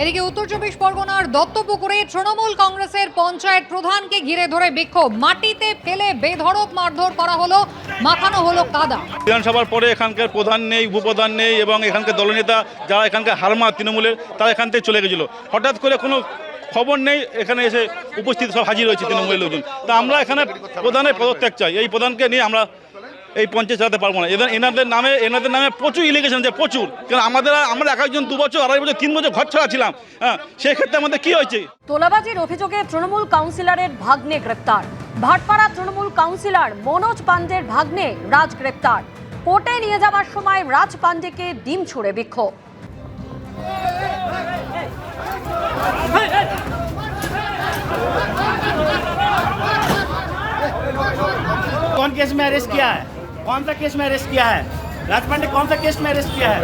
এদিকে উত্তর চব্বিশ পরগনার দত্তপুকুরে তৃণমূল কংগ্রেসের পঞ্চায়েত প্রধানকে ঘিরে ধরে বিক্ষোভ, মাটিতে ফেলে বেধড়ক মারধর করা হলো, মাখানো হলো কাদা। বিধানসভার পরে এখানকার প্রধান নেই, উপপ্রধান নেই এবং এখানকার দলনেতা যারা এখানকার হারমা তৃণমূলের তারা এখান থেকে চলে গেছিলো। হঠাৎ করে কোনো খবর নেই, এখানে এসে উপস্থিত সব হাজির হয়েছে তৃণমূলের লোকজন। তা আমরা এখানে প্রধানের পদত্যাগ চাই। এই প্রধানকে নিয়ে আমরা এই পঞ্চায়েত চালাতে পারবো না। এনাদের নামে প্রচুর ইলিগেশন আছে, প্রচুর। কারণ আমরা এক একজন 2 বছর, 2.5 বছর, 3 বছর ঘর ছাড়া ছিলাম। হ্যাঁ, সেই ক্ষেত্রে আমাদের কি হয়েছে? তোলাবাজির অভিযোগে তৃণমূল কাউন্সিলরের ভাগ্নে গ্রেপ্তার। ভাটপাড়া তৃণমূল কাউন্সিলর মনোজ পাণ্ডের ভাগ্নে রাজ গ্রেপ্তার। কোর্টে নিয়ে যাওয়ার সময় রাজ পাণ্ডেকে ডিম ছুড়ে বিক্ষোভ। कौन केस में अरेस्ट किया है? कौन सा केस में अरेस्ट किया है? राज पांडे कौन सा केस में अरेस्ट किया है?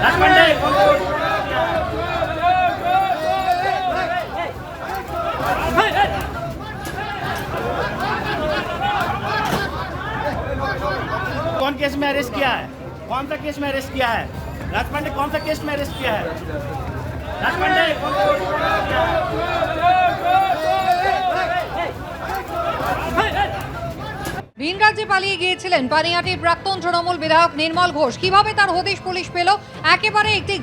राज पांडे कौन केस में अरेस्ट किया है? कौन सा केस में अरेस्ट किया है? राज पांडे कौन सा केस में अरेस्ट किया है? राज पांडे ভিন রাজ্যে পালিয়ে গিয়েছিলেন পানিহাটির প্রাক্তন তৃণমূল বিধায়ক নির্মল ঘোষ। কিভাবে তার হদিশ পুলিশ পেল? একেবারে একটি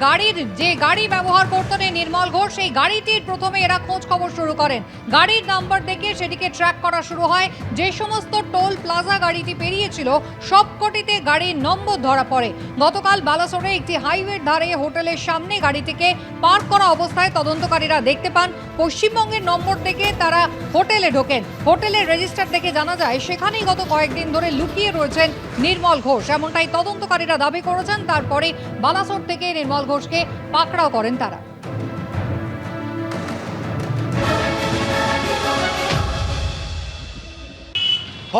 যে গাড়ি ব্যবহার করতেন নির্মল ঘোষ, সেই গাড়িটির প্রথমে এরা খোঁজ খবর শুরু করেন। গাড়ির নাম্বার দেখে সেটিকে ট্র্যাক করা শুরু হয়। যে সমস্ত টোল প্লাজা গাড়িটি পেরিয়েছিল সবকটিতে গাড়ির নম্বর ধরা পড়ে। গতকাল বালাসোরে একটি হাইওয়ের ধারে হোটেলের সামনে গাড়িটিকে পার্ক করা অবস্থায় তদন্তকারীরা দেখতে পান। পশ্চিমবঙ্গের নম্বর দেখে তারা হোটেলে ঢোকেন। হোটেলের রেজিস্টার দেখে জানা যায় সেখানেই গত কয়েকদিন ধরে লুকিয়ে রয়েছেন নির্মল ঘোষ, এমনটাই তদন্তকারীরা দাবি করেছেন। তারপরে বালাসোর থেকে নির্মল ঘোষকে পাকড়াও করেন তারা।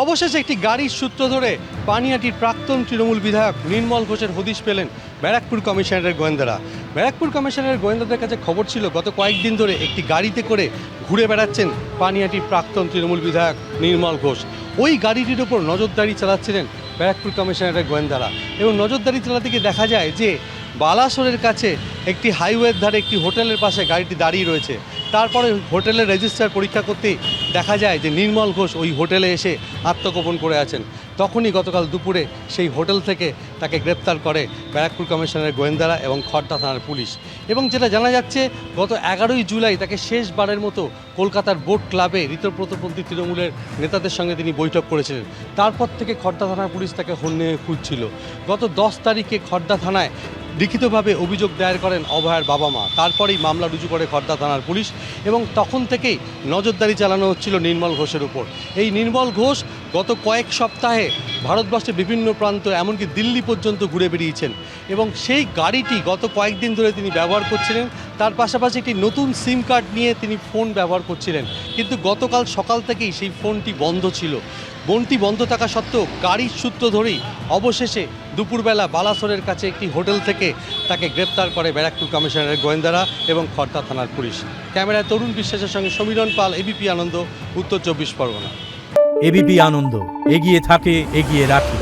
অবশেষে একটি গাড়ির সূত্র ধরে পানিহাটির প্রাক্তন তৃণমূল বিধায়ক নির্মল ঘোষের হদিশ পেলেন ব্যারাকপুর কমিশনারের গোয়েন্দারা। ব্যারাকপুর কমিশনারের গোয়েন্দাদের কাছে খবর ছিল গত কয়েকদিন ধরে একটি গাড়িতে করে ঘুরে বেড়াচ্ছেন পানিহাটির প্রাক্তন তৃণমূল বিধায়ক নির্মল ঘোষ। ওই গাড়িটির ওপর নজরদারি চালাচ্ছিলেন ব্যারাকপুর কমিশনারের গোয়েন্দারা এবং নজরদারি চালাতে গিয়ে দেখা যায় যে বালাসোরের কাছে একটি হাইওয়ের ধারে একটি হোটেলের পাশে গাড়িটি দাঁড়িয়ে রয়েছে। তারপরে হোটেলের রেজিস্টার পরীক্ষা করতেই দেখা যায় যে নির্মল ঘোষ ওই হোটেলে এসে আত্মগোপন করে আছেন। তখনই গতকাল দুপুরে সেই হোটেল থেকে তাকে গ্রেপ্তার করে ব্যারাকপুর কমিশনারের গোয়েন্দারা এবং খড়দা থানার পুলিশ। এবং যেটা জানা যাচ্ছে গত 11ই জুলাই তাকে শেষবারের মতো কলকাতার বোট ক্লাবে ঋতব্রতপন্থী তৃণমূলের নেতাদের সঙ্গে তিনি বৈঠক করেছিলেন। তারপর থেকে খড়দা থানার পুলিশ তাকে হন্যে খুঁজছিল। গত 10 তারিখে খড়দা থানায় লিখিতভাবে অভিযোগ দায়ের করেন অভয়ার বাবা মা। তারপরেই মামলা রুজু করে খড়দা থানার পুলিশ এবং তখন থেকেই নজরদারি চালানো হচ্ছিল নির্মল ঘোষের উপর। এই নির্মল ঘোষ গত কয়েক সপ্তাহে ভারতবর্ষের বিভিন্ন প্রান্ত এমনকি দিল্লি পর্যন্ত ঘুরে বেরিয়েছেন এবং সেই গাড়িটি গত কয়েকদিন ধরে তিনি ব্যবহার করছিলেন। তার পাশাপাশি একটি নতুন সিম কার্ড নিয়ে তিনি ফোন ব্যবহার করছিলেন, কিন্তু গতকাল সকাল থেকেই সেই ফোনটি বন্ধ ছিল। ফোনটি বন্ধ থাকা সত্ত্বেও গাড়ির সূত্র ধরেই অবশেষে দুপুরবেলা বালাসোরের কাছে একটি হোটেল থেকে তাকে গ্রেপ্তার করে ব্যারাকপুর কমিশনারের গোয়েন্দারা এবং খড়দা থানার পুলিশ। ক্যামেরায় তরুণ বিশ্বাসের সঙ্গে সমীরণ পাল, এবিপি আনন্দ, উত্তর 24 পরগনা। এবিপি আনন্দ, এগিয়ে থাকে, এগিয়ে রাখে।